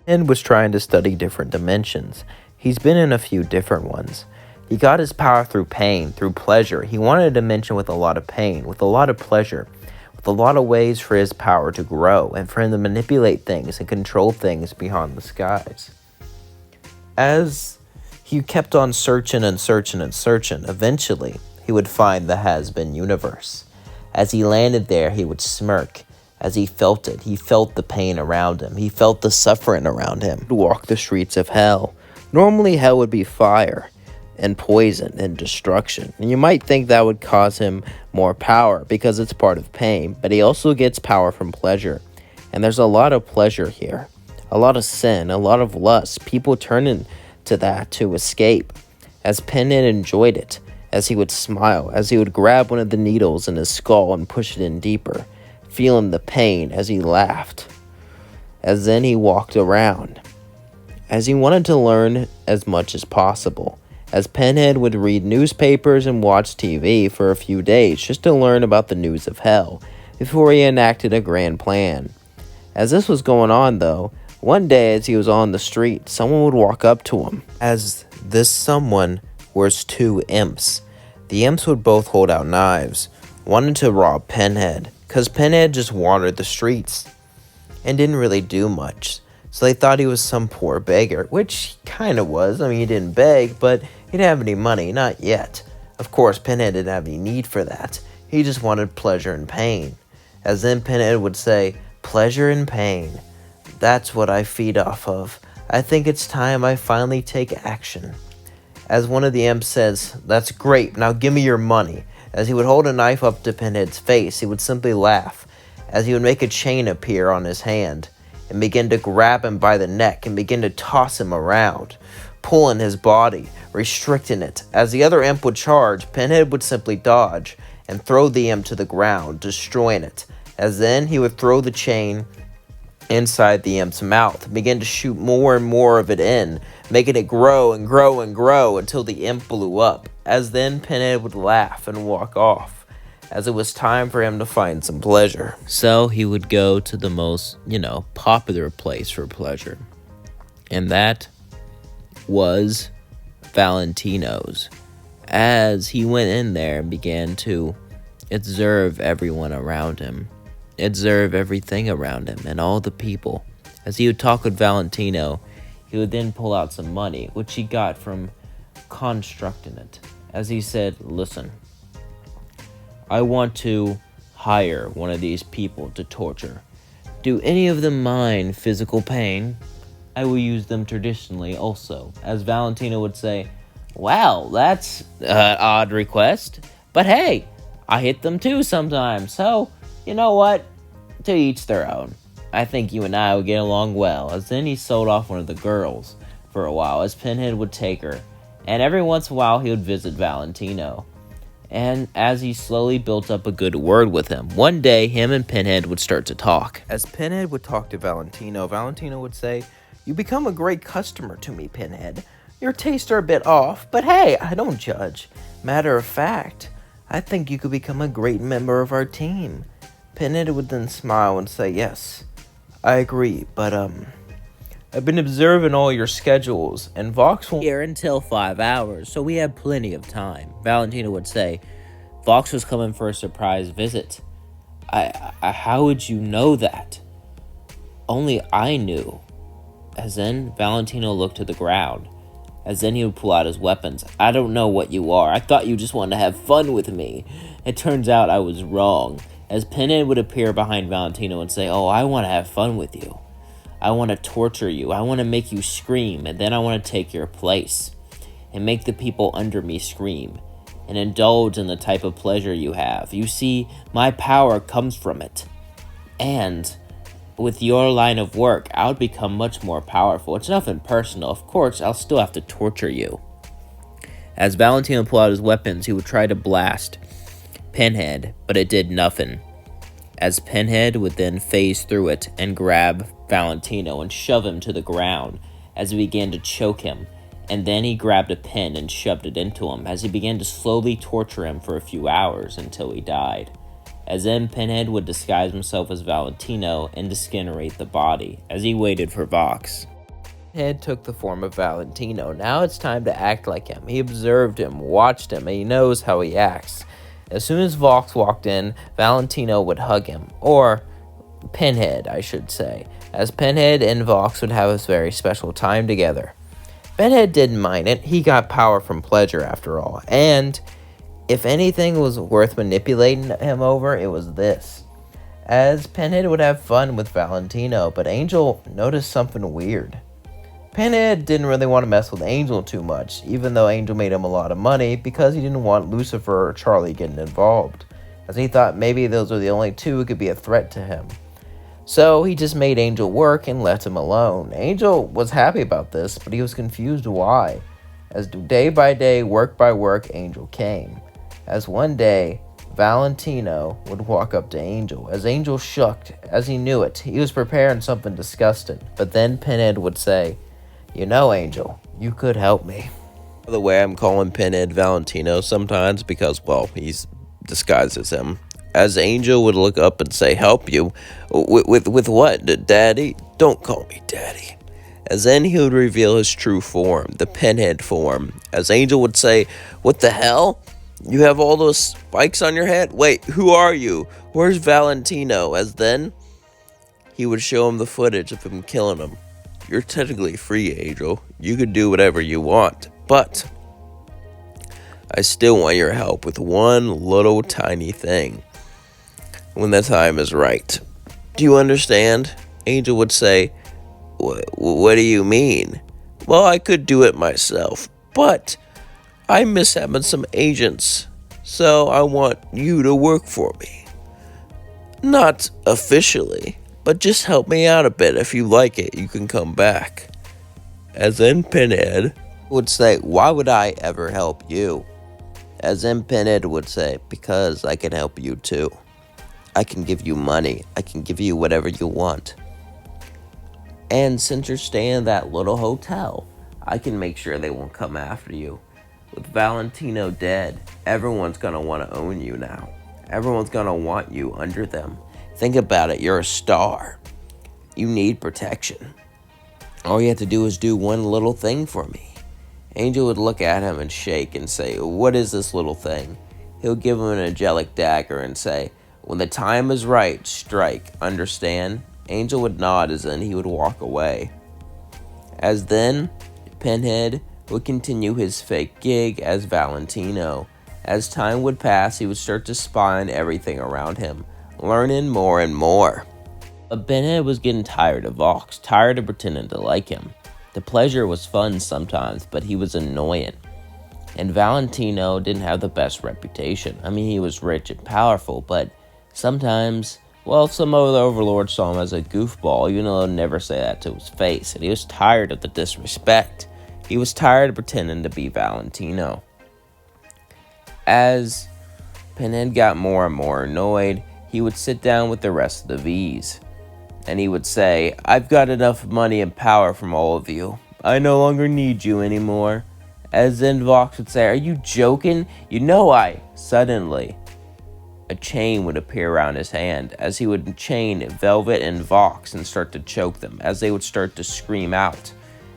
and was trying to study different dimensions. He's been in a few different ones. He got his power through pain, through pleasure. He wanted a dimension with a lot of pain, with a lot of pleasure, with a lot of ways for his power to grow and for him to manipulate things and control things beyond the skies. As he kept on searching and searching and searching, eventually he would find the Hazbin universe. As he landed there, he would smirk. As he felt it, he felt the pain around him. He felt the suffering around him. He would walk the streets of hell. Normally, hell would be fire and poison and destruction. And you might think that would cause him more power because it's part of pain, but he also gets power from pleasure. And there's a lot of pleasure here. A lot of sin, a lot of lust. People turn into that to escape. As Pinhead enjoyed it, as he would smile, as he would grab one of the needles in his skull and push it in deeper, feeling the pain as he laughed. As then he walked around, as he wanted to learn as much as possible. As Pinhead would read newspapers and watch TV for a few days just to learn about the news of hell before he enacted a grand plan. As this was going on though, one day as he was on the street, someone would walk up to him. As this someone was two imps. The imps would both hold out knives, wanted to rob Pinhead, because Pinhead just wandered the streets and didn't really do much. So they thought he was some poor beggar, which he kind of was. I mean, he didn't beg, but he didn't have any money, not yet. Of course, Pinhead didn't have any need for that. He just wanted pleasure and pain. As then Pinhead would say, pleasure and pain. That's what I feed off of. I think it's time I finally take action. As one of the imps says, that's great, now give me your money. As he would hold a knife up to Pinhead's face, he would simply laugh. As he would make a chain appear on his hand and begin to grab him by the neck and begin to toss him around, pulling his body, restricting it. As the other imp would charge, Pinhead would simply dodge and throw the imp to the ground, destroying it. As then he would throw the chain inside the imp's mouth and begin to shoot more and more of it in, making it grow and grow and grow until the imp blew up. As then Pinhead would laugh and walk off, as it was time for him to find some pleasure. So he would go to the most, popular place for pleasure. And that was Valentino's. As he went in there and began to observe everyone around him, observe everything around him and all the people. As he would talk with Valentino, he would then pull out some money, which he got from constructing it. As he said, listen, I want to hire one of these people to torture. Do any of them mind physical pain? I will use them traditionally also. As Valentino would say, wow, that's an odd request. But hey, I hit them too sometimes. So, you know what? To each their own. I think you and I will get along well. As then he sold off one of the girls for a while, as Pinhead would take her. And every once in a while he would visit Valentino. And as he slowly built up a good word with him, one day him and Pinhead would start to talk. As Pinhead would talk to Valentino, Valentino would say, you become a great customer to me, Pinhead. Your tastes are a bit off, but hey, I don't judge. Matter of fact, I think you could become a great member of our team. Pinhead would then smile and say, yes, I agree, but I've been observing all your schedules, and Vox won't be here until 5 hours, so we have plenty of time. Valentino would say, Vox was coming for a surprise visit. How would you know that? Only I knew. As then, Valentino looked to the ground. As then he would pull out his weapons. I don't know what you are. I thought you just wanted to have fun with me. It turns out I was wrong. As Pinhead would appear behind Valentino and say, oh, I want to have fun with you. I want to torture you. I want to make you scream, and then I want to take your place and make the people under me scream and indulge in the type of pleasure you have. You see, my power comes from it. And with your line of work, I would become much more powerful. It's nothing personal. Of course, I'll still have to torture you. As Valentino pulled out his weapons, he would try to blast Pinhead, but it did nothing. As Pinhead would then phase through it and grab Valentino and shove him to the ground as he began to choke him, and then he grabbed a pin and shoved it into him as he began to slowly torture him for a few hours until he died. As then Pinhead would disguise himself as Valentino and discinerate the body as he waited for Vox. Pinhead took the form of Valentino. Now it's time to act like him. He observed him, watched him, and he knows how he acts. As soon as Vox walked in, Valentino would hug him. Or Pinhead, I should say, as Pinhead and Vox would have a very special time together. Pinhead didn't mind it. He got power from pleasure, after all. And if anything was worth manipulating him over, it was this. As Pinhead would have fun with Valentino, but Angel noticed something weird. Pinhead didn't really want to mess with Angel too much, even though Angel made him a lot of money, because he didn't want Lucifer or Charlie getting involved, as he thought maybe those were the only two who could be a threat to him. So he just made Angel work and left him alone. Angel was happy about this, but he was confused why. As day by day, work by work, Angel came. As one day, Valentino would walk up to Angel. As Angel shook, as he knew it, he was preparing something disgusting. But then Pinhead would say, "You know, Angel, you could help me." By the way, I'm calling Pinhead Valentino sometimes because, well, he's disguised as him. As Angel would look up and say, "Help you? With what, Daddy? Don't call me Daddy." As then he would reveal his true form, the Pinhead form. As Angel would say, "What the hell? You have all those spikes on your head? Wait, who are you? Where's Valentino?" As then he would show him the footage of him killing him. "You're technically free, Angel. You can do whatever you want, but I still want your help with one little tiny thing. When the time is right. Do you understand?" Angel would say, What do you mean?" "Well, I could do it myself, but I miss having some agents, so I want you to work for me. Not officially, but just help me out a bit. If you like it, you can come back." As then Pinhead would say, "Why would I ever help you?" As then Pinhead would say, "Because I can help you too. I can give you money. I can give you whatever you want. And since you're staying in that little hotel, I can make sure they won't come after you. With Valentino dead, everyone's gonna want to own you now. Everyone's gonna want you under them. Think about it, you're a star. You need protection. All you have to do is do one little thing for me." Angel would look at him and shake and say, "What is this little thing?" He'll give him an angelic dagger and say, "When the time is right, strike. Understand?" Angel would nod as then he would walk away. As then, Pinhead would continue his fake gig as Valentino. As time would pass, he would start to spy on everything around him, learning more and more. But Pinhead was getting tired of Vox, tired of pretending to like him. The pleasure was fun sometimes, but he was annoying. And Valentino didn't have the best reputation. I mean, he was rich and powerful, but sometimes, well, some other overlords saw him as a goofball, even though they'd never say that to his face. And he was tired of the disrespect. He was tired of pretending to be Valentino. As Pinhead got more and more annoyed, he would sit down with the rest of the Vees. And he would say, "I've got enough money and power from all of you. I no longer need you anymore." As then Vox would say, "Are you joking? You know I..." Suddenly, a chain would appear around his hand, as he would chain Velvet and Vox and start to choke them, as they would start to scream out.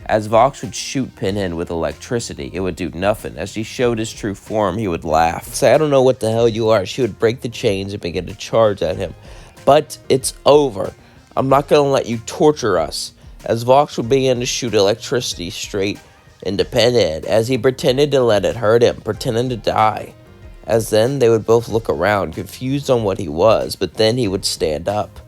As Vox would shoot Pinhead with electricity, it would do nothing. As he showed his true form, he would laugh. Say, "I don't know what the hell you are." She would break the chains and begin to charge at him. "But it's over. I'm not going to let you torture us." As Vox would begin to shoot electricity straight into Pinhead, as he pretended to let it hurt him, pretending to die. As then they would both look around, confused on what he was, but then he would stand up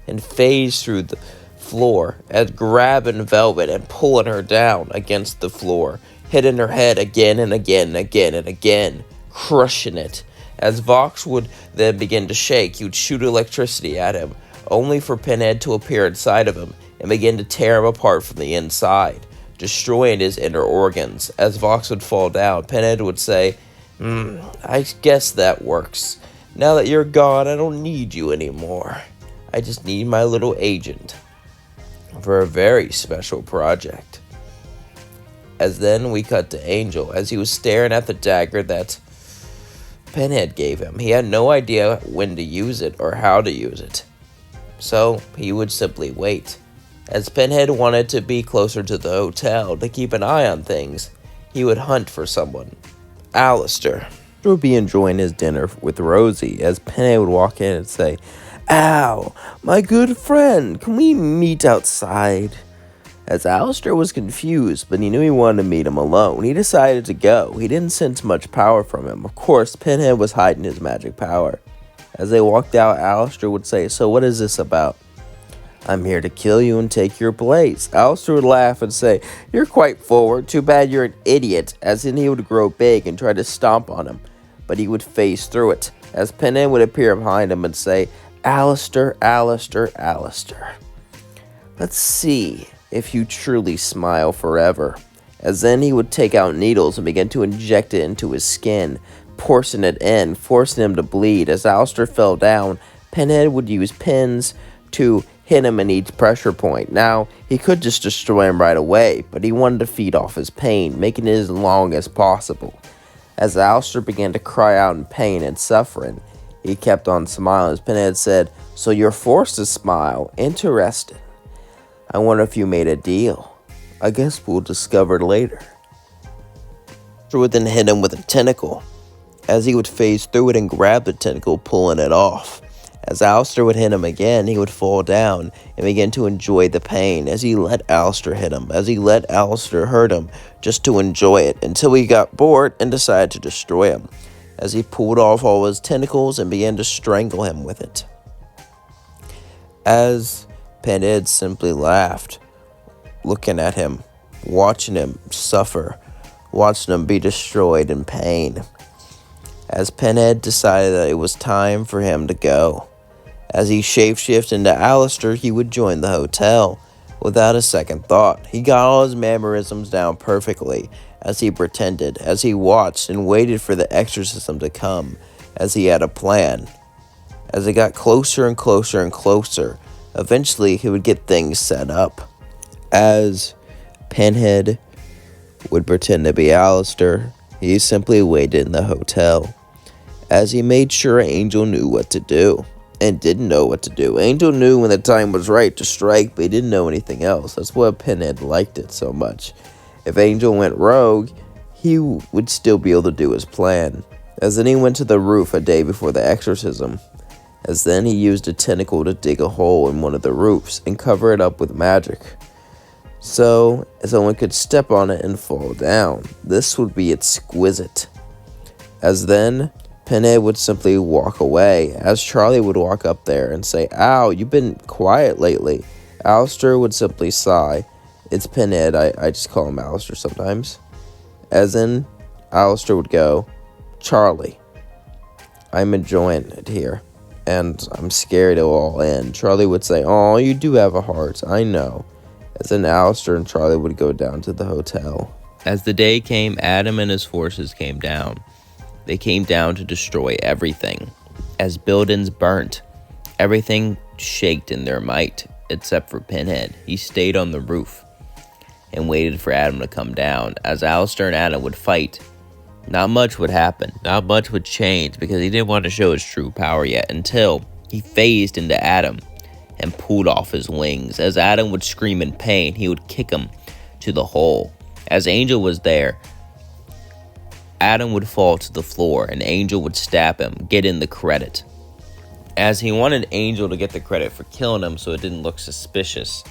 and phase through the floor, as grabbing Velvet and pulling her down against the floor, hitting her head again and again and again and again, crushing it. As Vox would then begin to shake, he would shoot electricity at him, only for Pinhead to appear inside of him and begin to tear him apart from the inside, destroying his inner organs. As Vox would fall down, Pinhead would say, "I guess that works. Now that you're gone, I don't need you anymore. I just need my little agent for a very special project." As then we cut to Angel, as he was staring at the dagger that Pinhead gave him. He had no idea when to use it or how to use it. So he would simply wait. As Pinhead wanted to be closer to the hotel to keep an eye on things, he would hunt for someone. Alastor would be enjoying his dinner with Rosie as Pinhead would walk in and say, "Al, my good friend, can we meet outside?" As Alastor was confused, but he knew he wanted to meet him alone, he decided to go. He didn't sense much power from him. Of course, Pinhead was hiding his magic power. As they walked out, Alastor would say, "So what is this about?" "I'm here to kill you and take your place." Alastor would laugh and say, "You're quite forward. Too bad you're an idiot." As then he would grow big and try to stomp on him, but he would phase through it. As Pinhead would appear behind him and say, "Alastor, Alastor, Alastor. Let's see if you truly smile forever." As then he would take out needles and begin to inject it into his skin, forcing it in, forcing him to bleed. As Alastor fell down, Pinhead would use pins to hit him in each pressure point. Now, he could just destroy him right away, but he wanted to feed off his pain, making it as long as possible. As Alastor began to cry out in pain and suffering, he kept on smiling. As Pinhead said, "So you're forced to smile. Interesting. I wonder if you made a deal. I guess we'll discover later." Alastor would then hit him with a tentacle, as he would phase through it and grab the tentacle, pulling it off. As Alastor would hit him again, he would fall down and begin to enjoy the pain as he let Alastor hit him, as he let Alastor hurt him, just to enjoy it, until he got bored and decided to destroy him, as he pulled off all his tentacles and began to strangle him with it. As Pinhead simply laughed, looking at him, watching him suffer, watching him be destroyed in pain. As Pinhead decided that it was time for him to go. As he shapeshifted into Alastor, he would join the hotel without a second thought. He got all his mannerisms down perfectly as he pretended, as he watched and waited for the exorcism to come, as he had a plan. As it got closer and closer and closer, eventually he would get things set up. As Pinhead would pretend to be Alastor, he simply waited in the hotel, as he made sure Angel knew what to do, and didn't know what to do. Angel knew when the time was right to strike, but he didn't know anything else. That's why Pinhead liked it so much. If Angel went rogue, he would still be able to do his plan. As then he went to the roof a day before the exorcism. As then he used a tentacle to dig a hole in one of the roofs and cover it up with magic, so someone could step on it and fall down. This would be exquisite. As then Pinhead would simply walk away, as Charlie would walk up there and say, "Ow, you've been quiet lately." Alastor would simply sigh. It's Pinhead, I just call him Alastor sometimes. As then Alastor would go, "Charlie, I'm enjoying it here, and I'm scared it'll all end." Charlie would say, "Oh, you do have a heart, I know." As then Alastor and Charlie would go down to the hotel. As the day came, Adam and his forces came down. They came down to destroy everything. As buildings burnt, everything shaked in their might, except for Pinhead. He stayed on the roof and waited for Adam to come down. As Alastor and Adam would fight, not much would happen. Not much would change, because he didn't want to show his true power yet, until he phased into Adam and pulled off his wings. As Adam would scream in pain, he would kick him to the hole. As Angel was there, Adam would fall to the floor and Angel would stab him, getting the credit. As he wanted Angel to get the credit for killing him so it didn't look suspicious.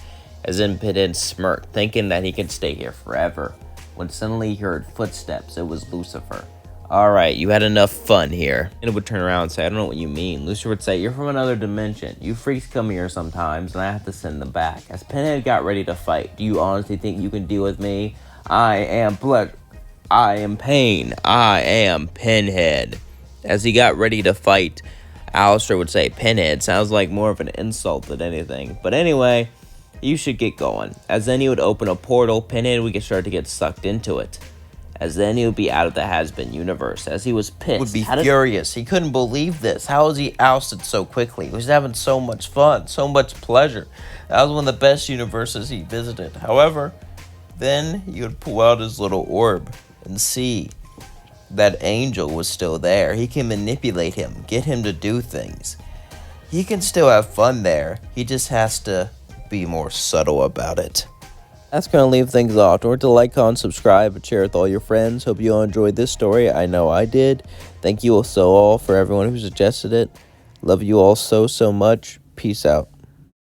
As then Pinhead smirked, thinking that he could stay here forever, when suddenly he heard footsteps. It was Lucifer. "Alright, you had enough fun here." And it would turn around and say, "I don't know what you mean." Lucifer would say, "You're from another dimension. You freaks come here sometimes, and I have to send them back." As Pinhead got ready to fight, "Do you honestly think you can deal with me? I am blood. I am pain. I am Pinhead." As he got ready to fight, Alastor would say, "Pinhead sounds like more of an insult than anything. But anyway, you should get going." As then he would open a portal, Pinhead would start to get sucked into it. As then he would be out of the Hazbin universe. As he was pissed. Would be furious. He couldn't believe this. How was he ousted so quickly? He was having so much fun, so much pleasure. That was one of the best universes he visited. However, then he would pull out his little orb and see that Angel was still there. He can manipulate him, get him to do things. He can still have fun there. He just has to be more subtle about it. That's going to leave things off. Don't forget to like, comment, subscribe, and share with all your friends. Hope you all enjoyed this story. I know I did. Thank you all for everyone who suggested it. Love you all so much. Peace out.